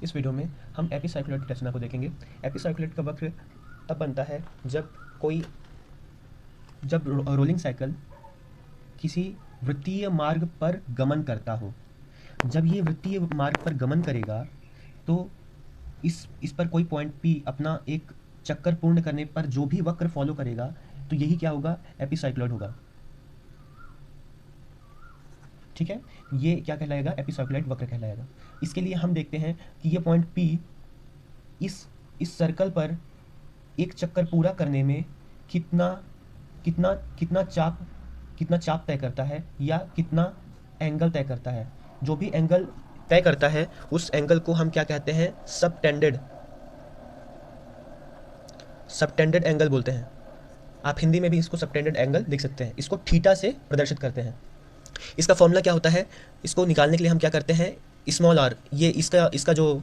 इस वीडियो में हम एपिसाइक्लोइड की रचना को देखेंगे। एपिसाइक्लोइड का वक्र तब बनता है जब रोलिंग साइकिल किसी वृत्तीय मार्ग पर गमन करता हो। जब ये वृत्तीय मार्ग पर गमन करेगा तो इस पर कोई पॉइंट P अपना एक चक्कर पूर्ण करने पर जो भी वक्र फॉलो करेगा तो यही क्या होगा, एपिसाइक्लोइड होगा। ठीक है, ये क्या कहलाएगा, एपिसाइक्लोइड वक्र कहलाएगा। इसके लिए हम देखते हैं कि ये पॉइंट P इस सर्कल पर एक चक्कर पूरा करने में कितना कितना कितना चाप तय करता है या कितना एंगल तय करता है। जो भी एंगल तय करता है उस एंगल को हम क्या कहते हैं, सबटेंडेड एंगल बोलते हैं। आप हिंदी में भी इसको सबटेंडेड एंगल लिख सकते हैं। इसको थीटा से प्रदर्शित करते हैं। इसका फॉर्मूला क्या होता है, इसको निकालने के लिए हम क्या करते हैं, स्मॉल आर, ये इसका जो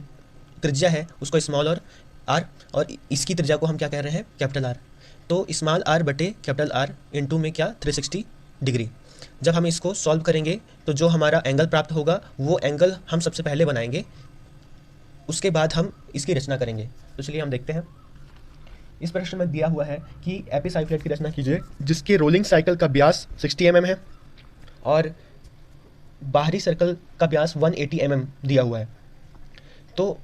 त्रिज्या है उसको स्मॉल आर और इसकी त्रिज्या को हम क्या कह रहे हैं, कैपिटल आर। तो स्मॉल आर बटे कैपिटल आर इंटू में क्या 360 डिग्री। जब हम इसको सॉल्व करेंगे तो जो हमारा एंगल प्राप्त होगा वो एंगल हम सबसे पहले बनाएंगे, उसके बाद हम इसकी रचना करेंगे। तो चलिए हम देखते हैं। इस प्रश्न में दिया हुआ है कि एपिसाइक्लोइड की रचना कीजिए जिसके रोलिंग साइकिल का व्यास 60 mm है और बाहरी सर्कल का व्यास 180 mm दिया हुआ है। तो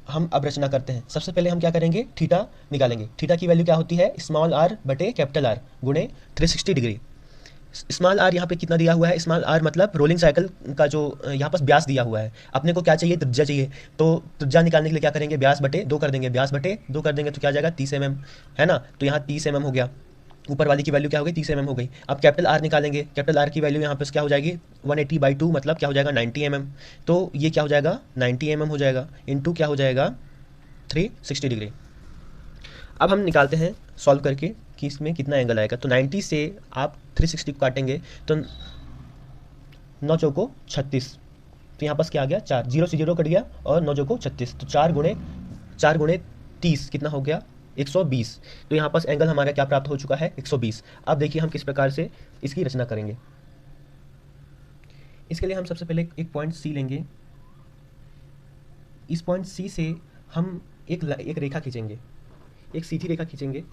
हम अब रचना करते हैं। सबसे पहले हम क्या करेंगे, थीटा निकालेंगे। थीटा की वैल्यू क्या होती है, स्मॉल आर बटे कैपिटल आर गुणे 360 डिग्री। स्मॉल आर यहाँ पे कितना दिया हुआ है, स्मॉल आर मतलब रोलिंग साइकिल का जो यहाँ पर व्यास दिया हुआ है। अपने को क्या चाहिए, त्रिज्या चाहिए। तो त्रिज्या निकालने के लिए क्या करेंगे, व्यास बटे 2 कर देंगे। व्यास बटे 2 कर देंगे तो क्या जाएगा, 30 mm है ना। तो यहाँ 30 mm हो गया। ऊपर वाली की वैल्यू क्या हो गई, 30 mm हो गई। अब कैपिटल आर निकालेंगे। कैपिटल आर की वैल्यू यहाँ पे क्या हो जाएगी, 180/2 मतलब क्या हो जाएगा, 90 mm। तो ये क्या हो जाएगा, 90 mm हो जाएगा इंटू क्या हो जाएगा, 360 डिग्री। अब हम निकालते हैं सॉल्व करके कि इसमें कितना एंगल आएगा। तो 90 से आप 360 को काटेंगे तो 9 चौको 36। तो यहाँ पास क्या आ गया, 4, 0 से 0 कट गया और 9 चौको 36। तो 4 गुणे 30 कितना हो गया, 120। तो यहाँ पास एंगल हमारा क्या प्राप्त हो चुका है, 120। अब देखिए हम किस प्रकार से इसकी रचना करेंगे। इसके लिए हम सबसे पहले एक पॉइंट C लेंगे। इस पॉइंट C से हम एक रेखा खींचेंगे, एक सीधी रेखा खींचेंगे।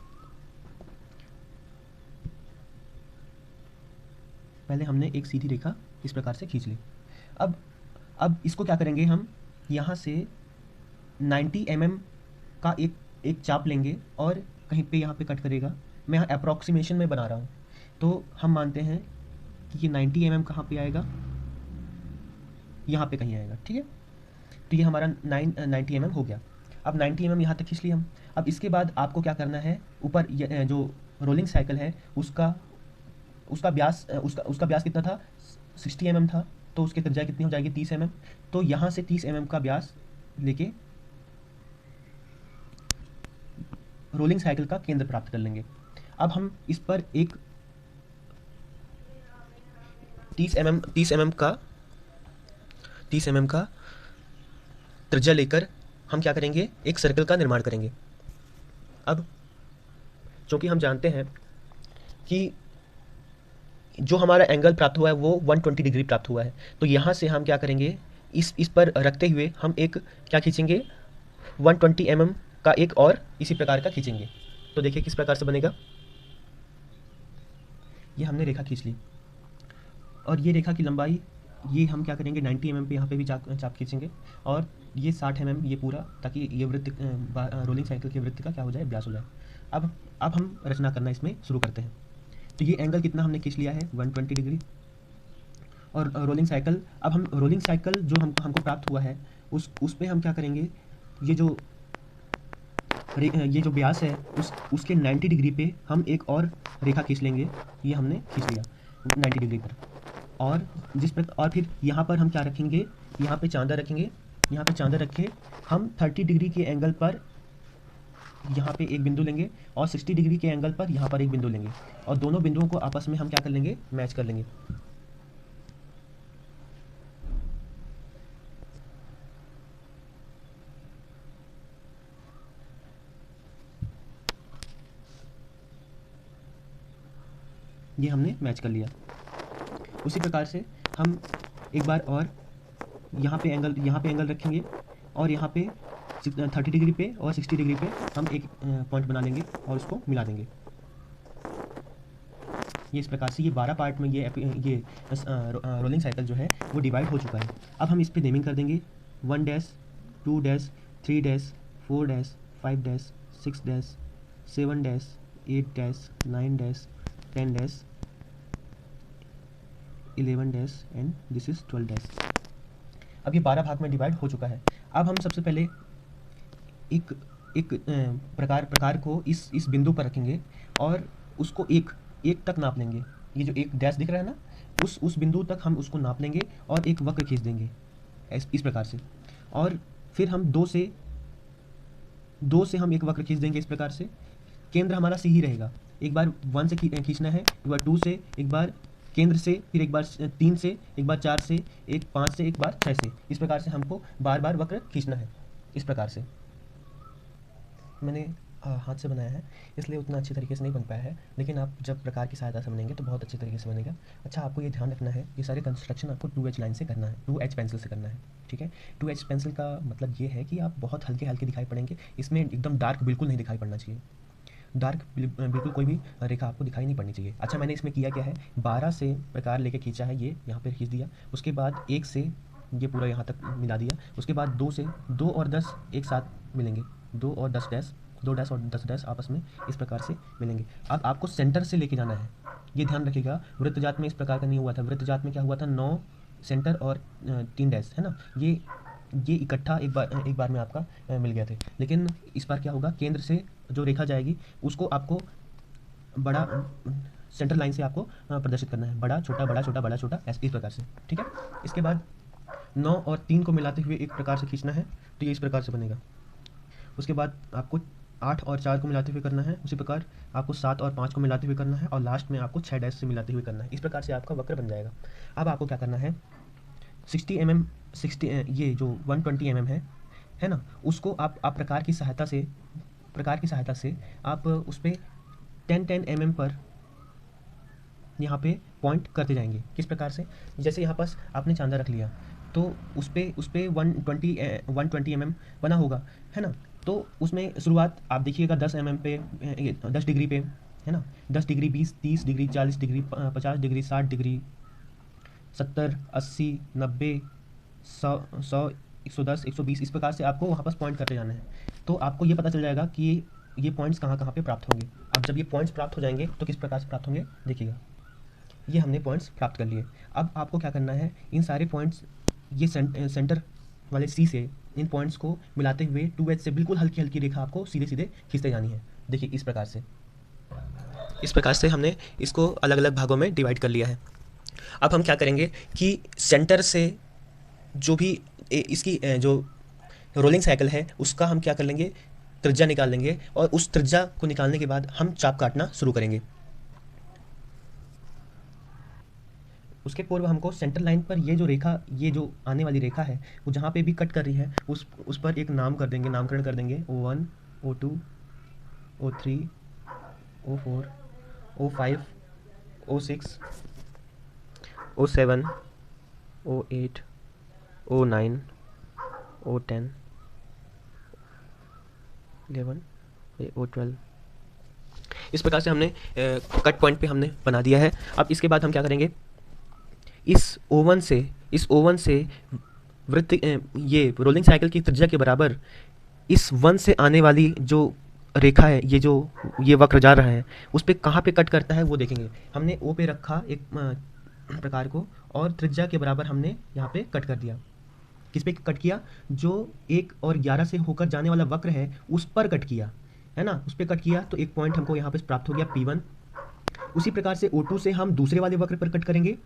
पहले हमने एक सीधी रेखा इस प्रकार से खींच ली। अब इसको क्या करेंगे, हम यहाँ से 90 mm का एक चाप लेंगे और कहीं पे यहाँ पे कट करेगा। मैं यहाँ अप्रॉक्सीमेशन में बना रहा हूँ। तो हम मानते हैं कि ये 90 mm कहाँ पे आएगा, यहाँ पे कहीं आएगा। ठीक है, तो ये हमारा 90 mm हो गया। अब 90 mm यहाँ तक खींच लिया हम। अब इसके बाद आपको क्या करना है, ऊपर जो रोलिंग साइकिल है उसका व्यास कितना था, 60 mm था। तो उसकी त्रिज्या कितनी हो जाएगी, 30 mm। तो यहाँ से 30 mm का व्यास लेके रोलिंग साइकिल का केंद्र प्राप्त कर लेंगे। अब हम इस पर एक 30 mm का त्रिज्या लेकर हम क्या करेंगे, एक सर्कल का निर्माण करेंगे। अब चूंकि हम जानते हैं कि जो हमारा एंगल प्राप्त हुआ है वो 120 डिग्री प्राप्त हुआ है, तो यहाँ से हम क्या करेंगे, इस पर रखते हुए हम एक क्या खींचेंगे, 120 mm का एक और इसी प्रकार का खींचेंगे। तो देखिए किस प्रकार से बनेगा। ये हमने रेखा खींच ली और ये रेखा की लंबाई, ये हम क्या करेंगे, 90 mm पे यहाँ पे भी चाप खींचेंगे और ये 60 mm ये पूरा, ताकि ये वृत्त रोलिंग साइकिल के वृत्त का क्या हो जाए, व्यास हो जाए। अब हम रचना करना इसमें शुरू करते हैं। तो ये एंगल कितना हमने खींच लिया है, 120 डिग्री। और रोलिंग साइकिल, अब हम रोलिंग साइकिल जो हमको प्राप्त हुआ है उस पे हम क्या करेंगे, ये जो व्यास है उसके 90 डिग्री पे हम एक और रेखा खींच लेंगे। ये हमने खींच लिया 90 डिग्री पर। और और फिर यहाँ पर हम क्या रखेंगे, यहाँ पे चांदा रखेंगे। यहाँ पे चांदा रखे हम 30 डिग्री के एंगल पर यहाँ पे एक बिंदु लेंगे और 60 डिग्री के एंगल पर यहाँ पर एक बिंदु लेंगे और दोनों बिंदुओं को आपस में हम क्या कर लेंगे, मैच कर लेंगे। ये हमने मैच कर लिया। उसी प्रकार से हम एक बार और यहाँ पे एंगल रखेंगे और यहाँ पे 30 डिग्री पे और 60 डिग्री पे हम एक पॉइंट बना लेंगे और उसको मिला देंगे। ये इस प्रकार से ये 12 पार्ट में ये रोलिंग साइकिल जो है वो डिवाइड हो चुका है। अब हम इस पर नेमिंग कर देंगे 1 dash 2 dash 3 dash 4 dash 5 dash 6 dash 7 dash 8 dash 9 dash 10 dash 11 dash and this is 12 dash. अब ये 12 भाग में डिवाइड हो चुका है। अब हम सबसे पहले एक एक प्रकार को इस बिंदु पर रखेंगे और उसको एक तक नाप लेंगे। ये जो एक डैश दिख रहा है ना, उस बिंदु तक हम उसको नाप लेंगे और एक वक्र खींच देंगे इस प्रकार से। और फिर हम दो से हम एक वक्र खींच देंगे इस प्रकार से। केंद्र हमारा सी ही रहेगा। एक बार 1 से खींचना है, एक बार 2 से, एक बार केंद्र से, फिर एक बार 3 से, एक बार 4 से, एक 5 से, एक बार 6 से। इस प्रकार से हमको बार बार वक्र खींचना है। इस प्रकार से मैंने हाथ से बनाया है इसलिए उतना अच्छी तरीके से नहीं बन पाया है, लेकिन आप जब प्रकार की सहायता से बनेंगे तो बहुत अच्छी तरीके से बनेगा। अच्छा, आपको ये ध्यान रखना है, ये सारे कंस्ट्रक्शन आपको 2H लाइन से करना है, 2H पेंसिल से करना है, ठीक है। 2H पेंसिल का मतलब ये है कि आप बहुत हल्के हल्के दिखाई पड़ेंगे, इसमें एकदम डार्क बिल्कुल नहीं दिखाई पड़ना चाहिए। डार्क बिल्कुल कोई भी रेखा आपको दिखाई नहीं पड़नी चाहिए। अच्छा, मैंने इसमें किया क्या है, 12 से प्रकार लेके खींचा है, ये यहाँ पर खींच दिया। उसके बाद 1 से ये पूरा यहाँ तक मिला दिया। उसके बाद 2 से 2 और 10 एक साथ मिलेंगे, 2 और 10 डैश, 2 डैश और 10 डैश आपस में इस प्रकार से मिलेंगे। अब आपको सेंटर से लेके जाना है, ये ध्यान रखिएगा। वृत्तजात में इस प्रकार का नहीं हुआ था। वृत्तजात में क्या हुआ था, 9 सेंटर और 3 डैश, है ना। ये इकट्ठा एक बार में आपका मिल गया थे। लेकिन इस बार क्या होगा, केंद्र से जो रेखा जाएगी उसको आपको बड़ा सेंटर लाइन से आपको प्रदर्शित करना है, बड़ा छोटा बड़ा छोटा बड़ा छोटा इस प्रकार से, ठीक है। इसके बाद 9 और 3 को मिलाते हुए एक प्रकार से खींचना है, तो ये इस प्रकार से बनेगा। उसके बाद आपको 8 और 4 को मिलाते हुए करना है, उसी प्रकार आपको 7 और 5 को मिलाते हुए करना है, और लास्ट में आपको 6 डैश से मिलाते हुए करना है। इस प्रकार से आपका वक्र बन जाएगा। अब आपको क्या करना है, 60 mm 60 ये जो 120 mm है ना, उसको आप प्रकार की सहायता से आप उस पर 10 mm पर यहाँ पे पॉइंट करते जाएंगे। किस प्रकार से, जैसे यहाँ पास आपने चांदा रख लिया तो उस पर 120 mm बना होगा, है ना। तो उसमें शुरुआत आप देखिएगा 10 mm पे, 10 डिग्री पे, है ना। 10 degree, 20, 30 degree, 40 degree, 50 degree, 60 degree, 70, 80, 90, 100, 110, 120, इस प्रकार से आपको वहाँ पास पॉइंट करते जाना है। तो आपको ये पता चल जाएगा कि ये पॉइंट्स कहाँ कहाँ पे प्राप्त होंगे। अब जब ये पॉइंट्स प्राप्त हो जाएंगे तो किस प्रकार से प्राप्त होंगे, देखिएगा। ये हमने पॉइंट्स प्राप्त कर लिए। अब आपको क्या करना है, इन सारे पॉइंट्स ये सेंटर वाले सी से इन पॉइंट्स को मिलाते हुए 2H से बिल्कुल हल्की हल्की रेखा आपको सीधे सीधे खींचते जानी है। देखिए इस प्रकार से हमने इसको अलग अलग भागों में डिवाइड कर लिया है। अब हम क्या करेंगे कि सेंटर से जो भी इसकी जो रोलिंग साइकिल है उसका हम क्या कर लेंगे, त्रिज्या निकाल लेंगे, और उस त्रिज्या को निकालने के बाद हम चाप काटना शुरू करेंगे। उसके पूर्व हमको सेंटर लाइन पर ये जो आने वाली रेखा है वो जहाँ पे भी कट कर रही है उस पर एक नामकरण कर देंगे। O1, O2, O3, O4, O5, O6, O7, O8, O9, O10, 11, O12। इस प्रकार से हमने कट पॉइंट पे हमने बना दिया है। अब इसके बाद हम क्या करेंगे, इस O1 से वृत्त ये रोलिंग साइकिल की त्रिज्या के बराबर इस 1 से आने वाली जो रेखा है, ये वक्र जा रहा है, उस पर कहाँ पे कट करता है वो देखेंगे। हमने O पे रखा एक प्रकार को और त्रिज्या के बराबर हमने यहाँ पे कट कर दिया। किस पे कट किया, जो 1 और 11 से होकर जाने वाला वक्र है उस पर कट किया, है ना। उस पर कट किया तो एक पॉइंट हमको यहाँ पे प्राप्त हो गया P1। उसी प्रकार से O2 से हम दूसरे वाले वक्र पर कट करेंगे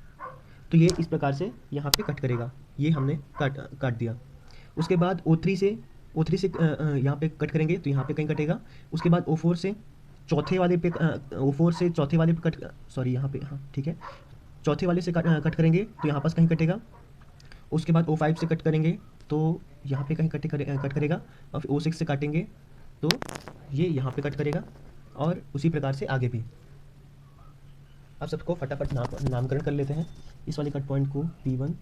तो ये इस प्रकार से यहाँ पे कट करेगा, ये हमने काट दिया। उसके बाद O3 से यहाँ पे कट करेंगे तो यहाँ पे कहीं कटेगा। उसके बाद O4 से चौथे वाले पे कट, सॉरी यहाँ पे, हाँ ठीक है, चौथे वाले से कट करेंगे तो यहाँ पास कहीं कटेगा। उसके बाद O5 से कट करेंगे तो यहाँ पे कहीं कट करेगा, और फिर O6 से काटेंगे तो ये यहाँ पे कट करेगा, और उसी प्रकार से आगे भी। अब सबको फटाफट नामकरण कर लेते हैं। इस वाले कट पॉइंट को P1,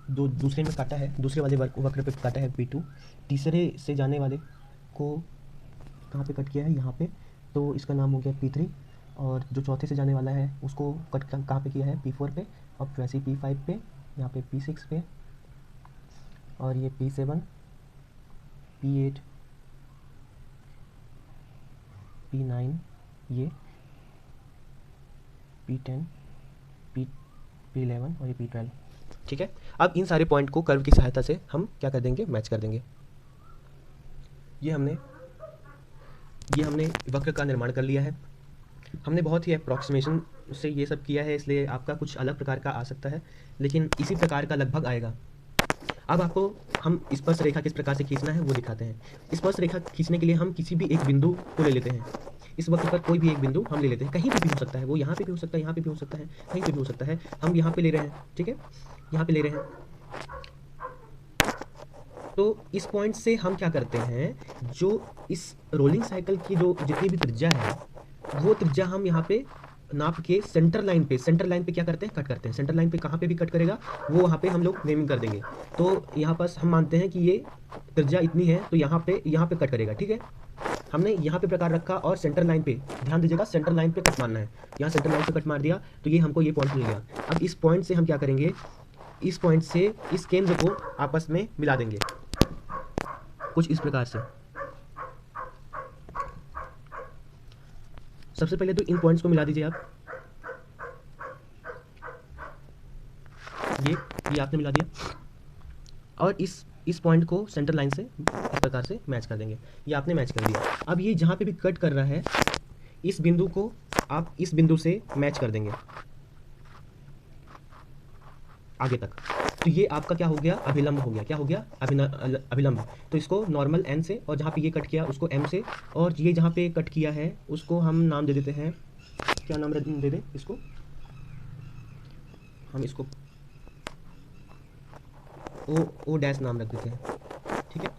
दूसरे में काटा है, दूसरे वाले वक्र पे काटा है P2, तीसरे से जाने वाले को कहाँ पे कट किया है, यहाँ पे, तो इसका नाम हो गया P3, और जो चौथे से जाने वाला है उसको कट कहाँ पे किया है, P4 पे, और वैसे ही P5 पे, यहाँ पे P6 पे, और ये P7, P8, P9, ये P10, P11 और ये P12। ठीक है, अब इन सारे पॉइंट को कर्व की सहायता से हम क्या कर देंगे, मैच कर देंगे। ये हमने वक्र का निर्माण कर लिया है। हमने बहुत ही अप्रॉक्सीमेशन से ये सब किया है, इसलिए आपका कुछ अलग प्रकार का आ सकता है, लेकिन इसी प्रकार का लगभग आएगा। अब आपको हम स्पर्श रेखा किस प्रकार से खींचना है वो दिखाते हैं। स्पर्श रेखा खींचने के लिए हम किसी भी एक बिंदु को ले लेते हैं। इस वक्र पर कोई भी एक बिंदु हम ले लेते हैं, कहीं पे भी हो सकता है, वो यहाँ पे भी हो सकता है, यहाँ पे भी हो सकता है, कहीं पे भी हो सकता है। हम यहाँ पे ले रहे हैं, ठीक है, यहाँ पे ले रहे हैं। तो इस पॉइंट से हम क्या करते हैं, जो इस रोलिंग साइकिल की जो जितनी भी त्रिज्या है, वो त्रिज्या हम यहाँ पे नाप के सेंटर लाइन पे क्या करते हैं, कट करते हैं। सेंटर लाइन पे कहाँ पे भी कट करेगा वो वहाँ पे हम लोग नेमिंग कर देंगे। तो यहाँ पर हम मानते हैं कि ये त्रिज्या इतनी है, तो यहाँ पे कट करेगा, ठीक है। हमने यहाँ पे प्रकार रखा और सेंटर लाइन पे ध्यान दीजिएगा, सेंटर लाइन पे कट मारना है। यहाँ सेंटर लाइन पे कट मार दिया तो ये हमको ये पॉइंट मिल गया। अब इस पॉइंट से हम क्या करेंगे, इस पॉइंट से इस केंद्र को आपस में मिला देंगे कुछ इस प्रकार से। सबसे पहले तो इन पॉइंट्स को मिला दीजिए आप, ये आपने मिला दिया, और इस पॉइंट को सेंटर लाइन से इस प्रकार से मैच कर देंगे। ये आपने मैच कर दिया। अब ये जहाँ पे भी कट कर रहा है, इस बिंदु को आप इस बिंदु से मैच कर देंगे आगे तक। तो ये आपका क्या हो गया, अभिलंब हो गया। क्या हो गया, अभिलंब। तो इसको नॉर्मल N से, और जहाँ पे ये कट किया उसको M से, और ये जहाँ पे कट किया है उसको हम नाम दे देते हैं, क्या नाम दे दें इसको, हम इसको ओ डैश नाम रख देते हैं, ठीक है।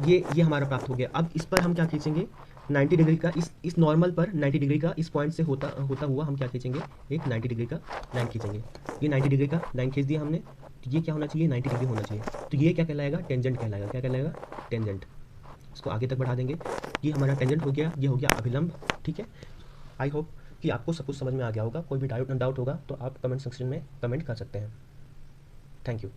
ये हमारा प्राप्त हो गया। अब इस पर हम क्या खींचेंगे, 90 डिग्री का, इस नॉर्मल पर 90 डिग्री का इस पॉइंट से होता हुआ हम क्या खींचेंगे, एक 90 डिग्री का लाइन खींचेंगे। ये 90 डिग्री का लाइन खींच दिया हमने, तो ये क्या होना चाहिए, 90 डिग्री होना चाहिए। तो ये क्या कहलाएगा, टेंजेंट कहलाएगा। क्या कहलाएगा, टेंजेंट। इसको आगे तक बढ़ा देंगे, ये हमारा टेंजेंट हो गया, ये हो गया अभिलंब, ठीक है। आई होप कि आपको सब कुछ समझ में आ गया होगा। कोई भी डाउट होगा तो आप कमेंट सेक्शन में कमेंट कर सकते हैं। Thank you.